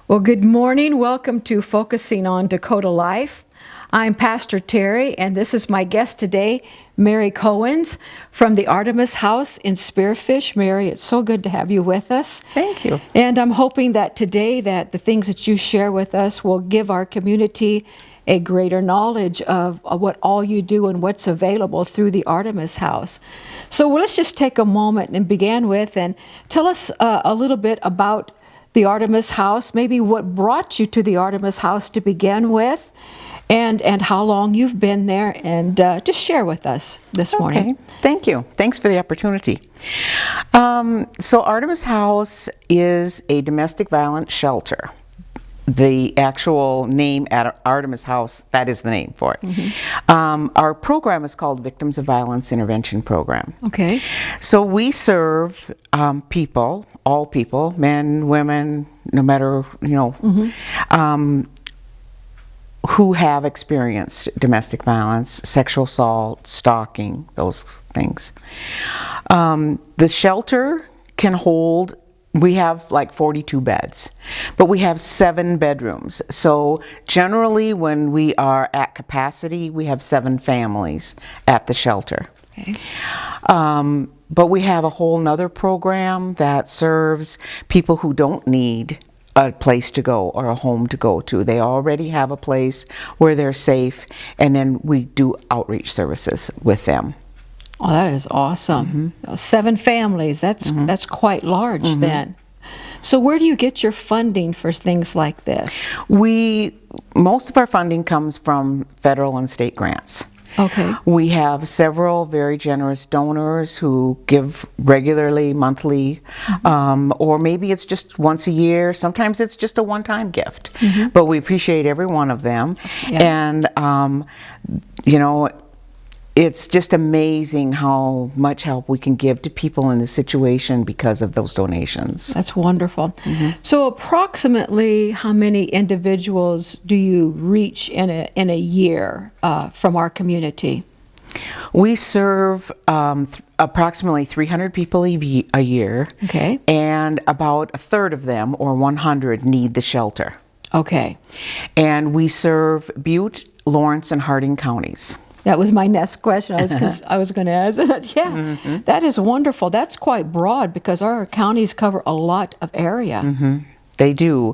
Well, good morning. Welcome to Focusing on Dakota Life. I'm Pastor Terri, and this is my guest today, Mary Koens from the Artemis House in Spearfish. Mary, it's so good to have you with us. Thank you. And I'm hoping that today that the things that you share with us will give our community a greater knowledge of what all you do and what's available through the Artemis House. So let's just take a moment and begin with and tell us a little bit about the Artemis House, maybe what brought you to the Artemis House to begin with, and how long you've been there, and just share with us this morning. Okay, thank you. Thanks for the opportunity. So Artemis House is a domestic violence shelter. The actual name at Artemis House, that is the name for it. Mm-hmm. Our program is called Victims of Violence Intervention Program. Okay. So we serve people, all people, men, women, no matter, who have experienced domestic violence, sexual assault, stalking, those things. The shelter can hold, we have like 42 beds, but we have 7 bedrooms. So generally when we are at capacity, we have 7 families at the shelter. Okay. But we have a whole nother program that serves people who don't need a place to go or a home to go to. They already have a place where they're safe, and then we do outreach services with them. Oh, that is awesome. Mm-hmm. 7 families, that's quite large then. So where do you get your funding for things like this? Most of our funding comes from federal and state grants. Okay. We have several very generous donors who give regularly, monthly, or maybe it's just once a year. Sometimes it's just a one-time gift, but we appreciate every one of them. Yeah. And, it's just amazing how much help we can give to people in this situation because of those donations. That's wonderful. So approximately how many individuals do you reach in a year from our community? We serve approximately 300 people a year. Okay. And about a third of them, or 100, need the shelter. Okay. And we serve Butte, Lawrence, and Harding counties. That was my next question. I was going to ask that. Yeah, that is wonderful. That's quite broad because our counties cover a lot of area. They do.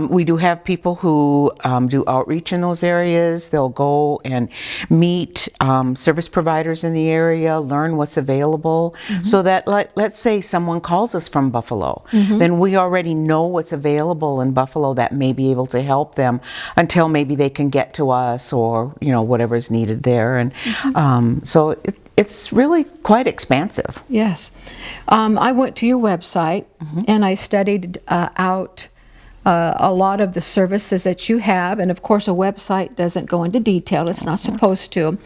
We do have people who do outreach in those areas. They'll go and meet service providers in the area, learn what's available, so that let's say someone calls us from Buffalo, then we already know what's available in Buffalo that may be able to help them until maybe they can get to us or whatever's needed there. And so it's really quite expansive. Yes. I went to your website and I studied out a lot of the services that you have. And of course, a website doesn't go into detail. It's not supposed to.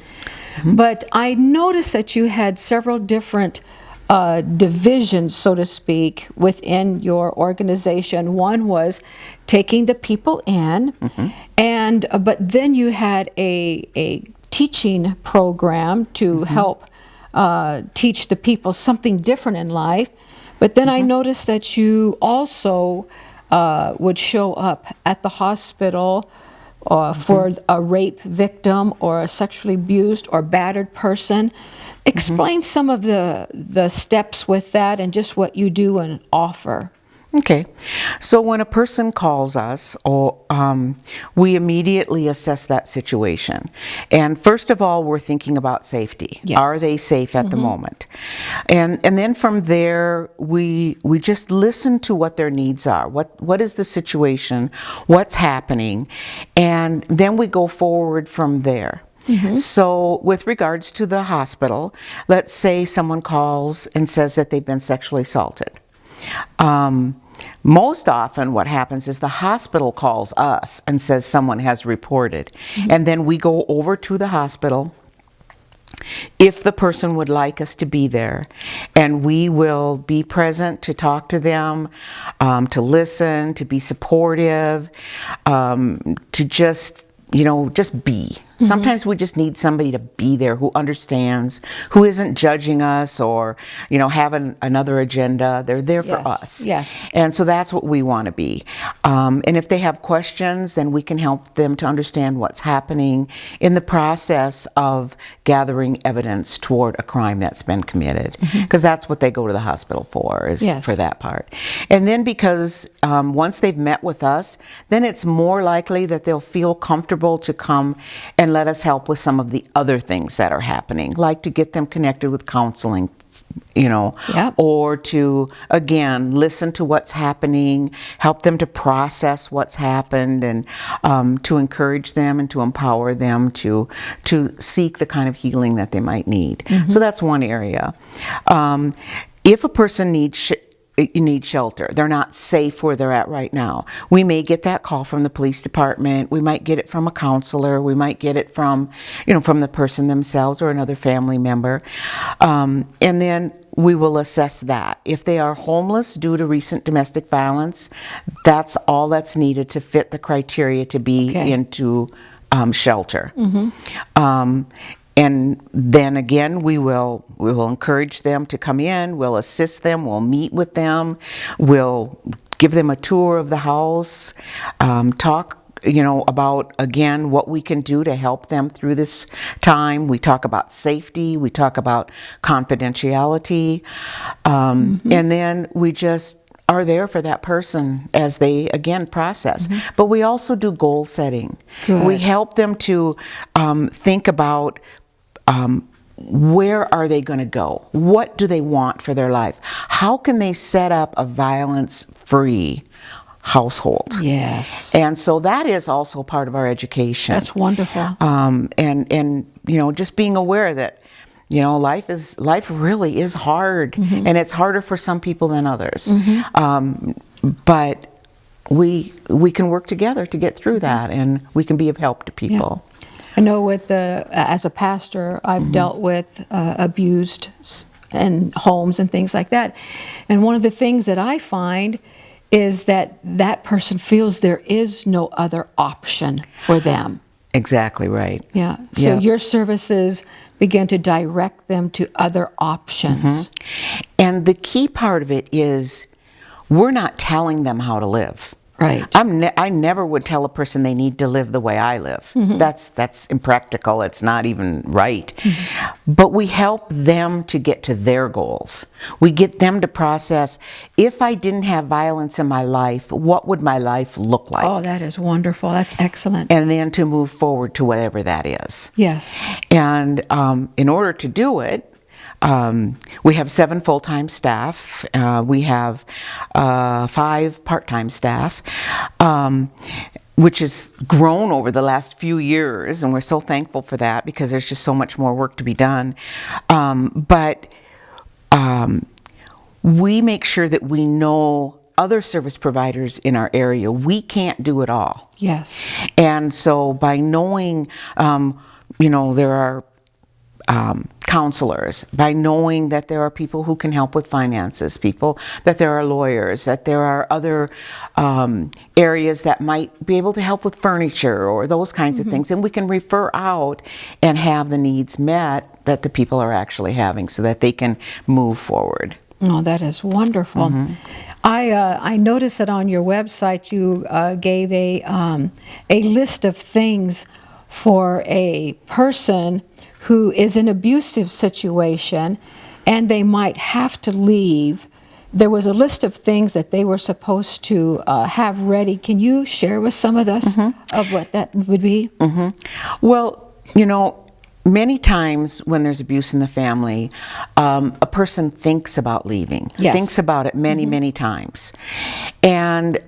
But I noticed that you had several different divisions, so to speak, within your organization. One was taking the people in, but then you had a teaching program to help teach the people something different in life. But then I noticed that you also would show up at the hospital for a rape victim or a sexually abused or battered person. Explain some of the steps with that and just what you do and offer. Okay, so when a person calls us, we immediately assess that situation. And first of all, we're thinking about safety. Yes. Are they safe at the moment? And then from there, we just listen to what their needs are. What is the situation? What's happening? And then we go forward from there. So with regards to the hospital, let's say someone calls and says that they've been sexually assaulted. Most often what happens is the hospital calls us and says someone has reported. And then we go over to the hospital if the person would like us to be there, and we will be present to talk to them, to listen, to be supportive, to just be. Sometimes we just need somebody to be there who understands, who isn't judging us or, having another agenda. They're there for us. Yes. And so that's what we want to be. And if they have questions, then we can help them to understand what's happening in the process of gathering evidence toward a crime that's been committed. Because that's what they go to the hospital for, is for that part. And then because once they've met with us, then it's more likely that they'll feel comfortable to come and let us help with some of the other things that are happening, like to get them connected with counseling, or to, again, listen to what's happening, help them to process what's happened, and to encourage them and to empower them to seek the kind of healing that they might need. So that's one area. If a person needs shelter, they're not safe where they're at right now, we may get that call from the police department, we might get it from a counselor, we might get it from the person themselves or another family member, and then we will assess that. If they are homeless due to recent domestic violence, that's all that's needed to fit the criteria to be into shelter. And then again, we will encourage them to come in, we'll assist them, we'll meet with them, we'll give them a tour of the house, talk about, again, what we can do to help them through this time. We talk about safety, we talk about confidentiality, and then we just are there for that person as they, again, process. But we also do goal setting. Good. We help them to think about where are they going to go? What do they want for their life? How can they set up a violence-free household? Yes. And so that is also part of our education. That's wonderful. And just being aware that life really is hard, and it's harder for some people than others. But we can work together to get through that, and we can be of help to people. I know as a pastor, I've dealt with abused and homes and things like that. And one of the things that I find is that person feels there is no other option for them. Exactly right. Yeah. So your services begin to direct them to other options. And the key part of it is we're not telling them how to live. Right. I never would tell a person they need to live the way I live. That's impractical. It's not even right. But we help them to get to their goals. We get them to process, if I didn't have violence in my life, what would my life look like? Oh, that is wonderful. That's excellent. And then to move forward to whatever that is. Yes. And in order to do it, we have 7 full-time staff. We have 5 part-time staff, which has grown over the last few years, and we're so thankful for that because there's just so much more work to be done. But we make sure that we know other service providers in our area. We can't do it all. Yes. And so by knowing, there are counselors, by knowing that there are people who can help with finances, that there are lawyers, that there are other areas that might be able to help with furniture or those kinds of things, and we can refer out and have the needs met that the people are actually having so that they can move forward. Oh, that is wonderful. I noticed that on your website you gave a list of things for a person who is in an abusive situation and they might have to leave. There was a list of things that they were supposed to have ready. Can you share with some of us of what that would be? Well, many times when there's abuse in the family, a person thinks about leaving, thinks about it many, many times. And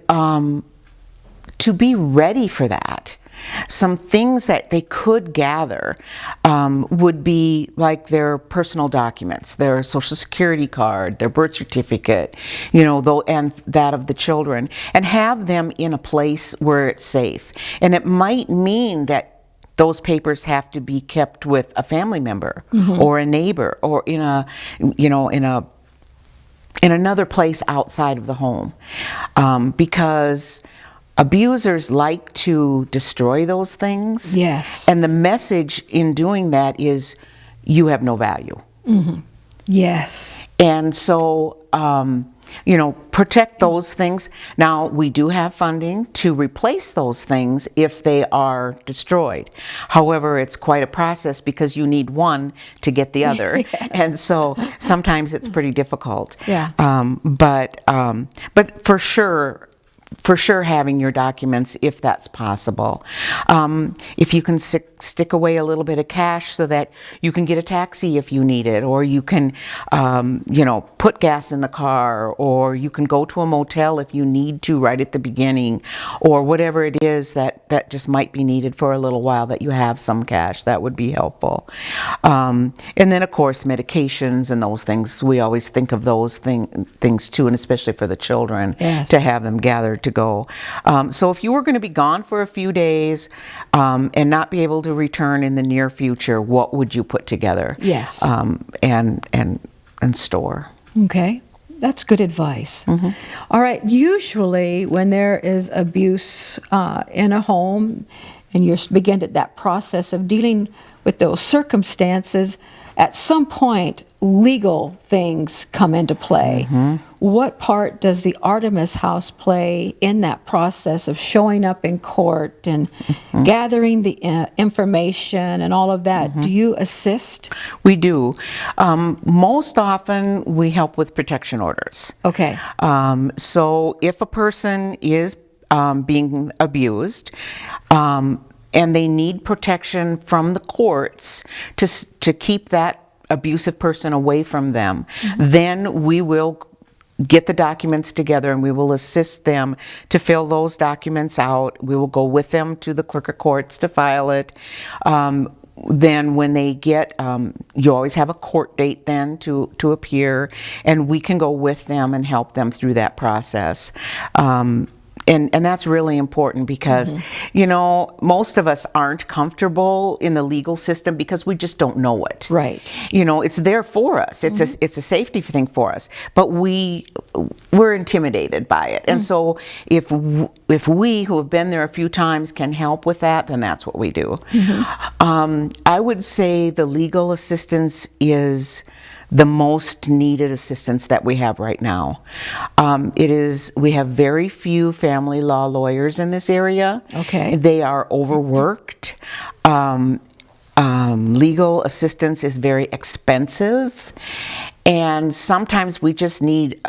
to be ready for that, some things that they could gather would be like their personal documents, their social security card, their birth certificate, and that of the children, and have them in a place where it's safe. And it might mean that those papers have to be kept with a family member or a neighbor or in another place outside of the home, because abusers like to destroy those things. Yes. And the message in doing that is you have no value. Yes. And so, protect those things. Now, we do have funding to replace those things if they are destroyed. However, it's quite a process because you need one to get the other. And so sometimes it's pretty difficult. Yeah. But for sure having your documents if that's possible. If you can stick away a little bit of cash so that you can get a taxi if you need it, or you can, put gas in the car, or you can go to a motel if you need to right at the beginning, or whatever it is that just might be needed for a little while, that you have some cash, that would be helpful. And then of course medications and those things, we always think of those things too, and especially for the children, Yes. to have them gathered to go. So if you were going to be gone for a few days and not be able to return in the near future, what would you put together? Yes. And store? Okay. That's good advice. All right. Usually when there is abuse in a home and you begin that process of dealing with those circumstances, at some point legal things come into play. What part does the Artemis House play in that process of showing up in court and gathering the information and all of that? Do you assist? We do. Most often we help with protection orders. Okay. So if a person is being abused, and they need protection from the courts to keep that abusive person away from them, then we will get the documents together and we will assist them to fill those documents out. We will go with them to the clerk of courts to file it. Then when they get, you always have a court date then to appear, and we can go with them and help them through that process. And that's really important because, most of us aren't comfortable in the legal system because we just don't know it. Right. It's there for us. It's a safety thing for us, but we're intimidated by it. And so if we who have been there a few times can help with that, then that's what we do. I would say the legal assistance is the most needed assistance that we have right now. We have very few family law lawyers in this area. Okay. They are overworked. Legal assistance is very expensive, and sometimes we just need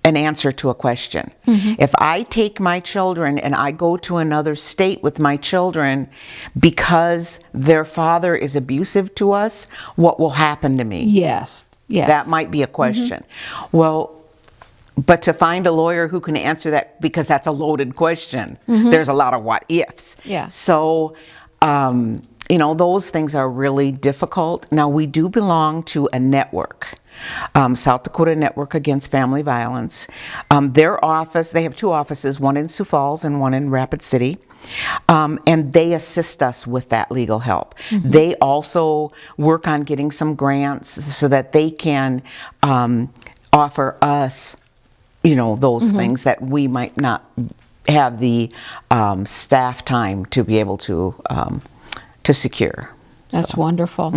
an answer to a question. If I take my children and I go to another state with my children because their father is abusive to us, what will happen to me? Yes. Yes. That might be a question. Well, but to find a lawyer who can answer that, because that's a loaded question, there's a lot of what ifs. Yeah. So, those things are really difficult. Now, we do belong to a network, South Dakota Network Against Family Violence. Their office, they have two offices, one in Sioux Falls and one in Rapid City. And they assist us with that legal help. They also work on getting some grants so that they can offer us, those things that we might not have the staff time to be able to secure. That's wonderful.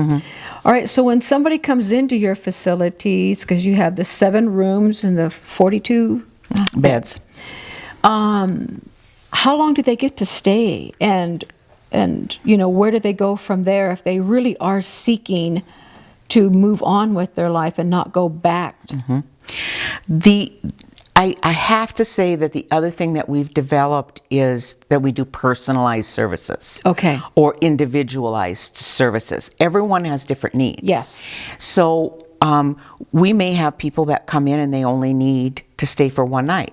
All right, so when somebody comes into your facilities, because you have the 7 rooms and the 42 beds, how long do they get to stay? And where do they go from there if they really are seeking to move on with their life and not go back? I have to say that the other thing that we've developed is that we do personalized services. Okay. Or individualized services. Everyone has different needs. Yes. So we may have people that come in and they only need to stay for one night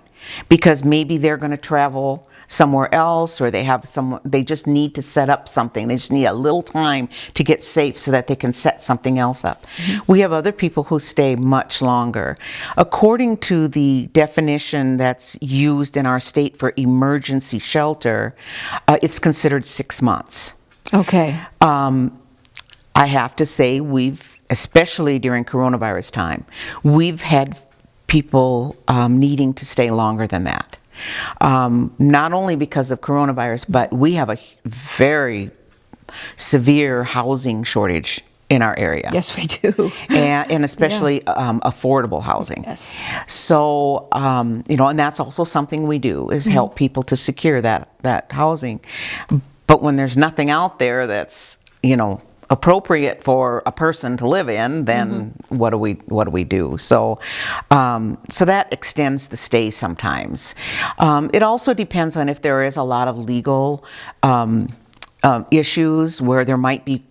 because maybe they're going to travel somewhere else, or they just need to set up something. They just need a little time to get safe so that they can set something else up. We have other people who stay much longer. According to the definition that's used in our state for emergency shelter, it's considered 6 months. Okay. I have to say especially during coronavirus time, we've had people needing to stay longer than that. not only because of coronavirus, but we have a very severe housing shortage in our area. Yes, we do. And especially affordable housing. Yes. So, and that's also something we do, is help people to secure that housing. But when there's nothing out there that's, appropriate for a person to live in, then what do we do? So, so that extends the stay sometimes. It also depends on if there is a lot of legal issues where there might be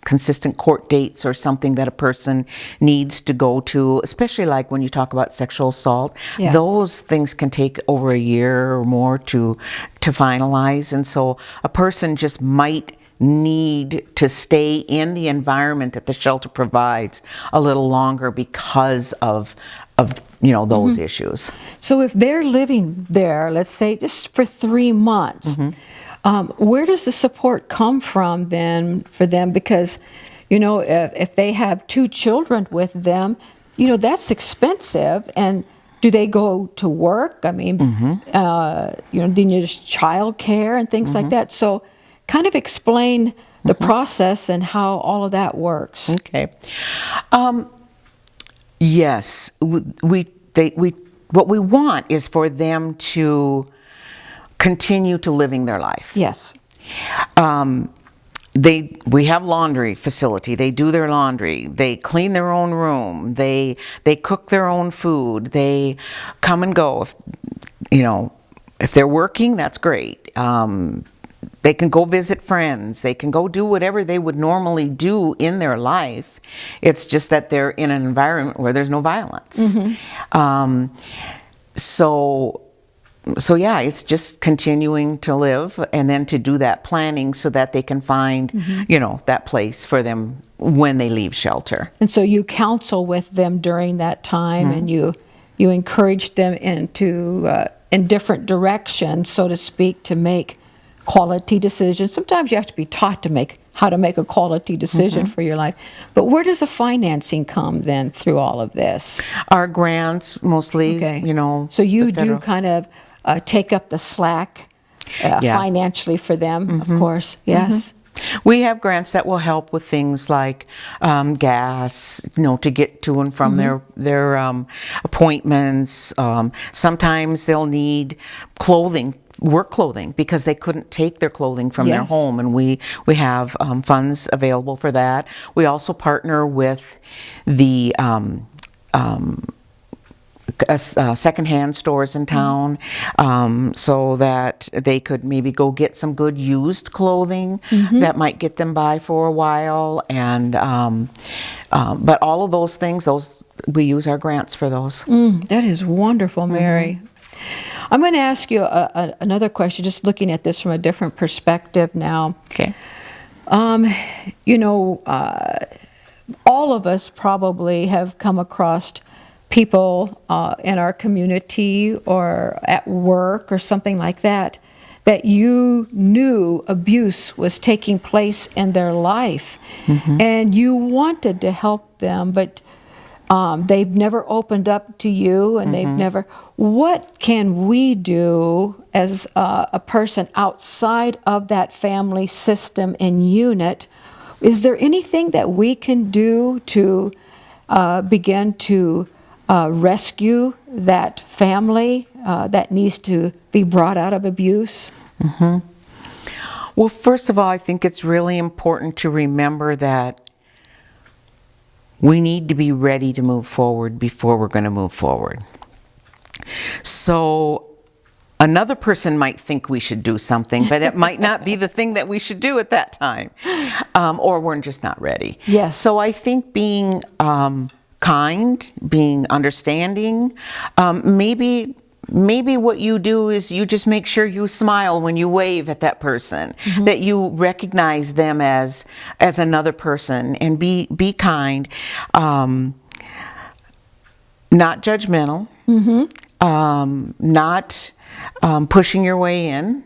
consistent court dates or something that a person needs to go to, especially like when you talk about sexual assault. Yeah. Those things can take over a year or more to finalize, and so a person just might need to stay in the environment that the shelter provides a little longer because of those issues. So if they're living there, let's say just for 3 months, where does the support come from then for them? Because, if they have 2 children with them, that's expensive. And do they go to work? I mean, then there's child care and things like that. So kind of explain the process and how all of that works. Okay. Yes, what we want is for them to continue to living their life. Yes. We have laundry facility. They do their laundry. They clean their own room. They cook their own food. They come and go. If they're working, that's great. They can go visit friends. They can go do whatever they would normally do in their life. It's just that they're in an environment where there's no violence. So yeah, it's just continuing to live and then to do that planning so that they can find, that place for them when they leave shelter. And so you counsel with them during that time, and you encourage them in different directions, so to speak, to make quality decisions. Sometimes you have to be taught how to make a quality decision for your life. But where does the financing come then through all of this? Our grants mostly, So you do kind of take up the slack financially for them, of course. Yes. We have grants that will help with things like gas, to get to and from their appointments. Sometimes they'll need work clothing, because they couldn't take their clothing from their home, and we have funds available for that. We also partner with the secondhand stores in town, so that they could maybe go get some good used clothing that might get them by for a while. And but all of those things, we use our grants for those. That is wonderful, Mary. I'm going to ask you another question, just looking at this from a different perspective now. Okay. All of us probably have come across people in our community or at work or something like that you knew abuse was taking place in their life, and you wanted to help them, but they've never opened up to you, and they've never. What can we do as a person outside of that family system and unit? Is there anything that we can do to begin to rescue that family that needs to be brought out of abuse? Well, first of all, I think it's really important to remember that we need to be ready to move forward before we're going to move forward. So another person might think we should do something, but it might not be the thing that we should do at that time, or we're just not ready. Yes. So I think being kind, being understanding, maybe what you do is you just make sure you smile when you wave at that person, that you recognize them as another person, and be kind, not judgmental, not pushing your way in,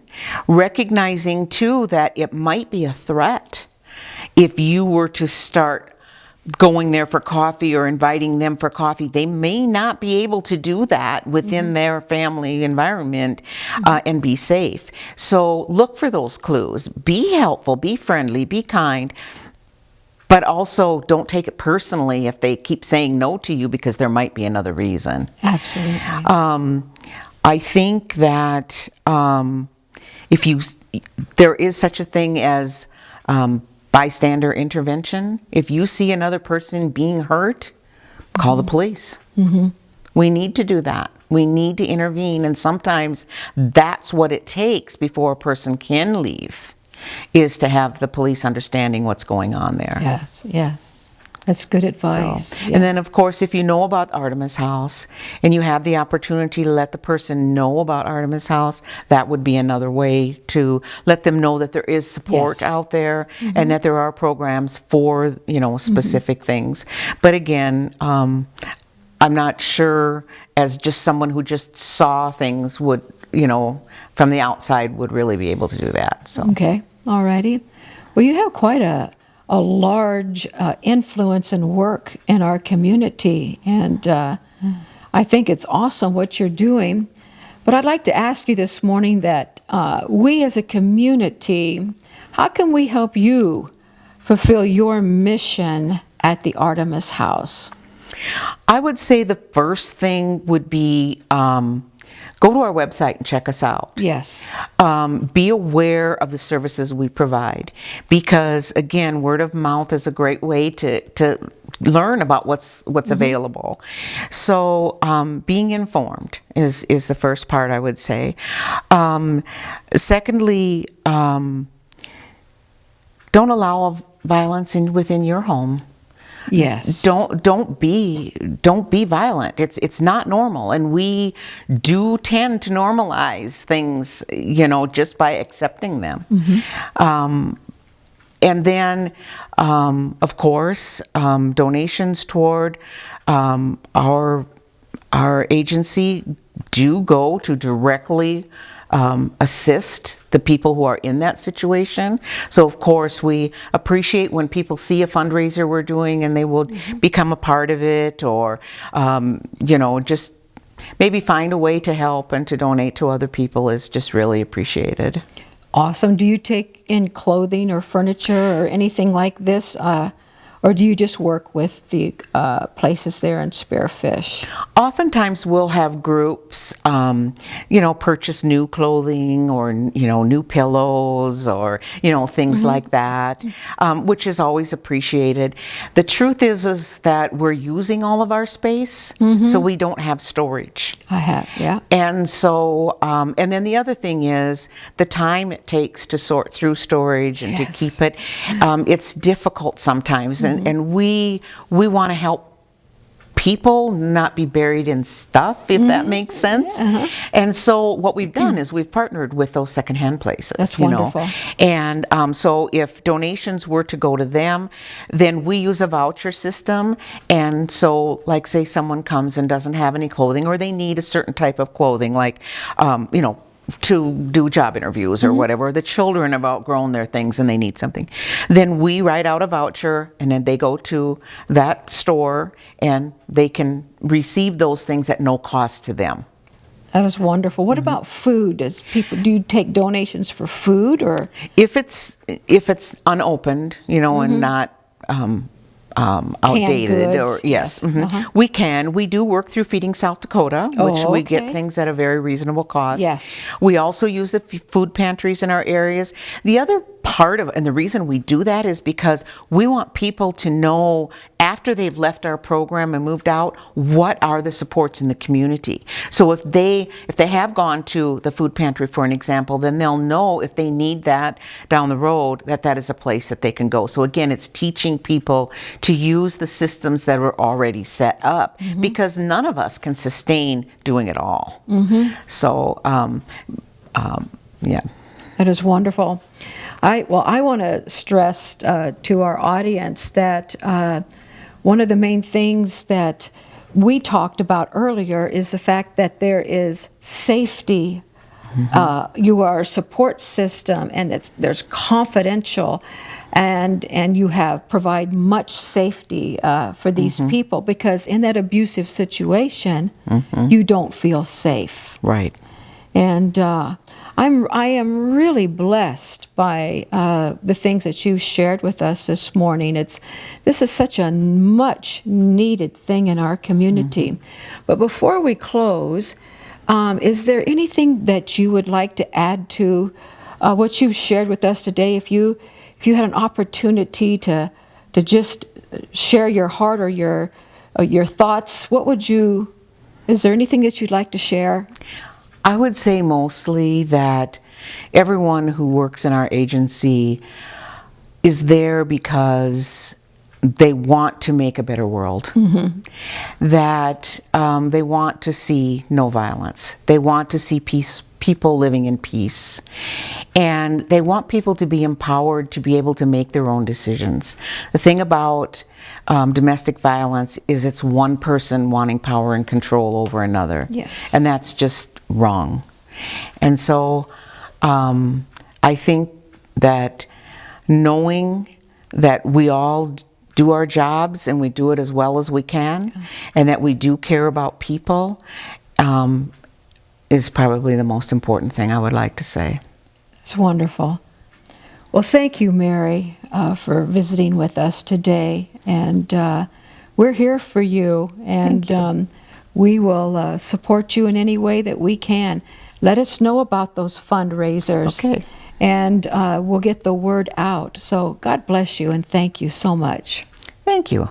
recognizing too that it might be a threat if you were to start going there for coffee or inviting them for coffee. They may not be able to do that within their family environment and be safe. So look for those clues. Be helpful, be friendly, be kind, but also don't take it personally if they keep saying no to you, because there might be another reason. Absolutely. I think that there is such a thing as bystander intervention. If you see another person being hurt, call the police. We need to do that. We need to intervene, and sometimes that's what it takes before a person can leave, is to have the police understanding what's going on there. Yes, yes. That's good advice. So, and then, of course, if you know about Artemis House and you have the opportunity to let the person know about Artemis House, that would be another way to let them know that there is support out there and that there are programs for, specific things. But again, I'm not sure, as just someone who just saw things would, from the outside, would really be able to do that. So. Okay, all righty. Well, you have quite a large influence and work in our community, and I think it's awesome what you're doing. But I'd like to ask you this morning that we as a community, how can we help you fulfill your mission at the Artemis House? I would say the first thing would be go to our website and check us out. Yes. Be aware of the services we provide, because again, word of mouth is a great way to learn about what's available. So being informed is the first part, I would say. Secondly, don't allow violence within your home. Yes. Don't be violent. It's not normal, and we do tend to normalize things, just by accepting them. And then, of course, donations toward our agency do go to directly assist the people who are in that situation. So of course we appreciate when people see a fundraiser we're doing and they will become a part of it, or just maybe find a way to help and to donate to other people is just really appreciated. Awesome. Do you take in clothing or furniture or anything like this? Or do you just work with the places there in Spearfish? Oftentimes we'll have groups, purchase new clothing or, new pillows or, things like that, which is always appreciated. The truth is that we're using all of our space, so we don't have storage. I have, yeah. And so, and then the other thing is the time it takes to sort through storage and to keep it. It's difficult sometimes, and we want to help people not be buried in stuff, if that makes sense. And so what we've done is we've partnered with those secondhand places. That's wonderful. And so if donations were to go to them, then we use a voucher system. And so, like, say someone comes and doesn't have any clothing, or they need a certain type of clothing, like, to do job interviews or whatever. The children have outgrown their things and they need something. Then we write out a voucher, and then they go to that store and they can receive those things at no cost to them. That is wonderful. What about food? Do you take donations for food, or if it's unopened, and not outdated, or we can. We do work through Feeding South Dakota, which we get things at a very reasonable cost. Yes. We also use the food pantries in our areas. The other part of, and the reason we do that is because we want people to know after they've left our program and moved out, what are the supports in the community. So if they have gone to the food pantry, for an example, then they'll know if they need that down the road, that is a place that they can go. So again, it's teaching people to use the systems that are already set up, because none of us can sustain doing it all. So yeah. That is wonderful. I want to stress to our audience that one of the main things that we talked about earlier is the fact that there is safety. You are a support system, and there's confidential and you have provide much safety for these people, because in that abusive situation, you don't feel safe. Right. And I am really blessed by the things that you shared with us this morning. This is such a much needed thing in our community. But before we close, is there anything that you would like to add to what you've shared with us today? If you had an opportunity to just share your heart or your thoughts, is there anything that you'd like to share? I would say mostly that everyone who works in our agency is there because they want to make a better world. That they want to see no violence. They want to see people living in peace. And they want people to be empowered to be able to make their own decisions. The thing about domestic violence is it's one person wanting power and control over another. Yes. And that's just wrong. And so I think that knowing that we all do our jobs and we do it as well as we can, and that we do care about people, is probably the most important thing I would like to say. It's wonderful. Well, thank you, Mary, for visiting with us today. And we're here for you, and we will support you in any way that we can. Let us know about those fundraisers. Okay. And we'll get the word out. So God bless you, and thank you so much. Thank you.